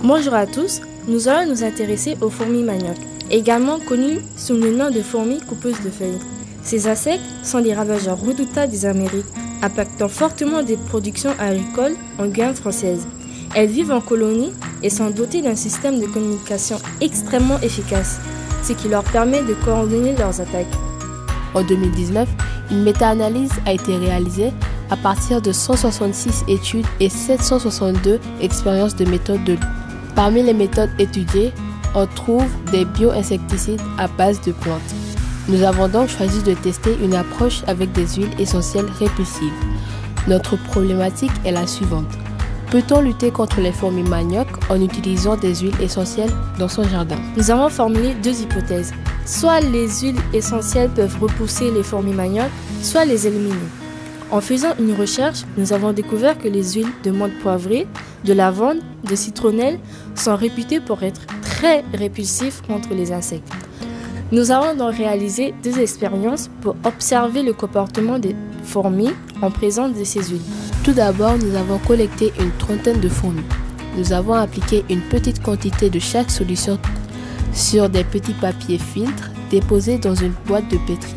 Bonjour à tous, nous allons nous intéresser aux fourmis manioc, également connues sous le nom de fourmis coupeuses de feuilles. Ces insectes sont des ravageurs redoutables des Amériques, impactant fortement des productions agricoles en Guyane française. Elles vivent en colonies et sont dotées d'un système de communication extrêmement efficace, ce qui leur permet de coordonner leurs attaques. En 2019, une méta-analyse a été réalisée à partir de 166 études et 762 expériences de méthodes de lutte. Parmi les méthodes étudiées, on trouve des bio-insecticides à base de plantes. Nous avons donc choisi de tester une approche avec des huiles essentielles répulsives. Notre problématique est la suivante. Peut-on lutter contre les fourmis manioc en utilisant des huiles essentielles dans son jardin? Nous avons formulé deux hypothèses. Soit les huiles essentielles peuvent repousser les fourmis manioc, soit les éliminer. En faisant une recherche, nous avons découvert que les huiles de menthe poivrée, de lavande, de citronnelle sont réputées pour être très répulsives contre les insectes. Nous avons donc réalisé deux expériences pour observer le comportement des fourmis en présence de ces huiles. Tout d'abord, nous avons collecté une trentaine de fourmis. Nous avons appliqué une petite quantité de chaque solution sur des petits papiers filtres déposés dans une boîte de pétri.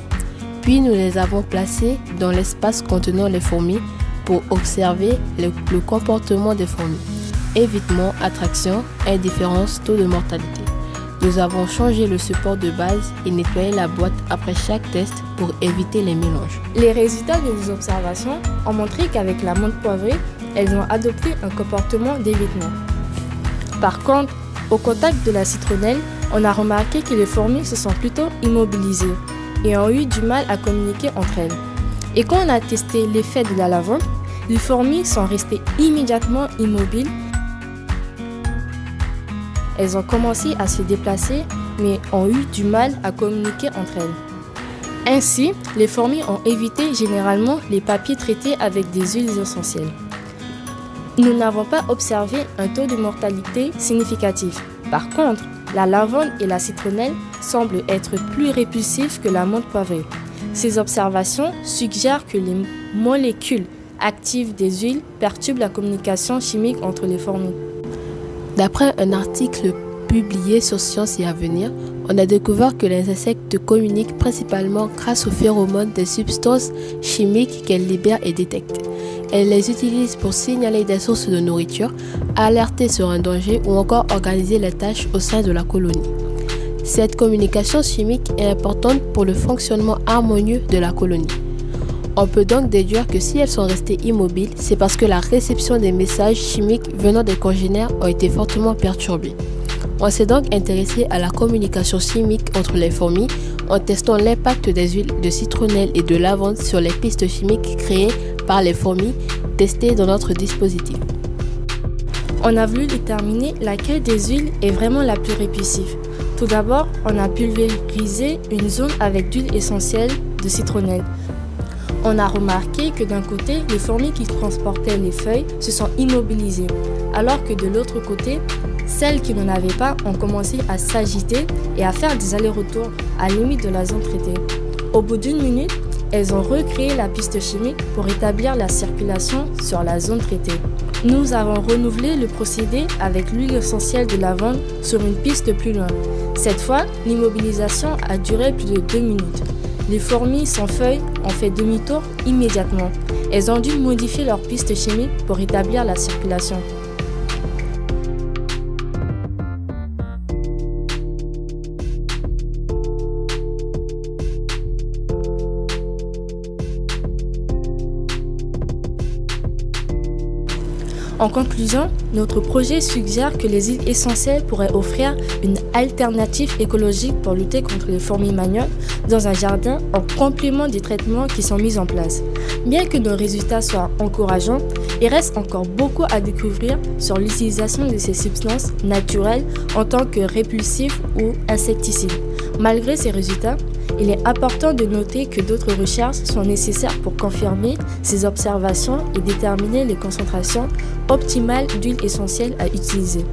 Puis nous les avons placés dans l'espace contenant les fourmis pour observer le comportement des fourmis. Évitement, attraction, indifférence, taux de mortalité. Nous avons changé le support de base et nettoyé la boîte après chaque test pour éviter les mélanges. Les résultats de nos observations ont montré qu'avec la menthe poivrée, elles ont adopté un comportement d'évitement. Par contre, au contact de la citronnelle, on a remarqué que les fourmis se sont plutôt immobilisées et ont eu du mal à communiquer entre elles. Et quand on a testé l'effet de la lavande, les fourmis sont restées immédiatement immobiles. Elles ont commencé à se déplacer, mais ont eu du mal à communiquer entre elles. Ainsi, les fourmis ont évité généralement les papiers traités avec des huiles essentielles. Nous n'avons pas observé un taux de mortalité significatif. Par contre, la lavande et la citronnelle semblent être plus répulsives que la menthe poivrée. Ces observations suggèrent que les molécules actives des huiles perturbent la communication chimique entre les fourmis. D'après un article publié sur Science et Avenir, on a découvert que les insectes communiquent principalement grâce aux phéromones des substances chimiques qu'elles libèrent et détectent. Elles les utilisent pour signaler des sources de nourriture, alerter sur un danger ou encore organiser les tâches au sein de la colonie. Cette communication chimique est importante pour le fonctionnement harmonieux de la colonie. On peut donc déduire que si elles sont restées immobiles, c'est parce que la réception des messages chimiques venant des congénères a été fortement perturbée. On s'est donc intéressé à la communication chimique entre les fourmis en testant l'impact des huiles de citronnelle et de lavande sur les pistes chimiques créées par les fourmis testées dans notre dispositif. On a voulu déterminer laquelle des huiles est vraiment la plus répulsive. Tout d'abord, on a pulvérisé une zone avec d'huile essentielle de citronnelle. On a remarqué que d'un côté, les fourmis qui transportaient les feuilles se sont immobilisées, alors que de l'autre côté, celles qui n'en avaient pas ont commencé à s'agiter et à faire des allers-retours à la limite de la zone traitée. Au bout d'une minute, elles ont recréé la piste chimique pour établir la circulation sur la zone traitée. Nous avons renouvelé le procédé avec l'huile essentielle de lavande sur une piste plus loin. Cette fois, l'immobilisation a duré plus de 2 minutes. Les fourmis sans feuilles ont fait demi-tour immédiatement. Elles ont dû modifier leur piste chimique pour établir la circulation. En conclusion, notre projet suggère que les huiles essentielles pourraient offrir une alternative écologique pour lutter contre les fourmis manioc dans un jardin en complément des traitements qui sont mis en place. Bien que nos résultats soient encourageants, il reste encore beaucoup à découvrir sur l'utilisation de ces substances naturelles en tant que répulsifs ou insecticides. Malgré ces résultats, il est important de noter que d'autres recherches sont nécessaires pour confirmer ces observations et déterminer les concentrations optimales d'huile essentielle à utiliser.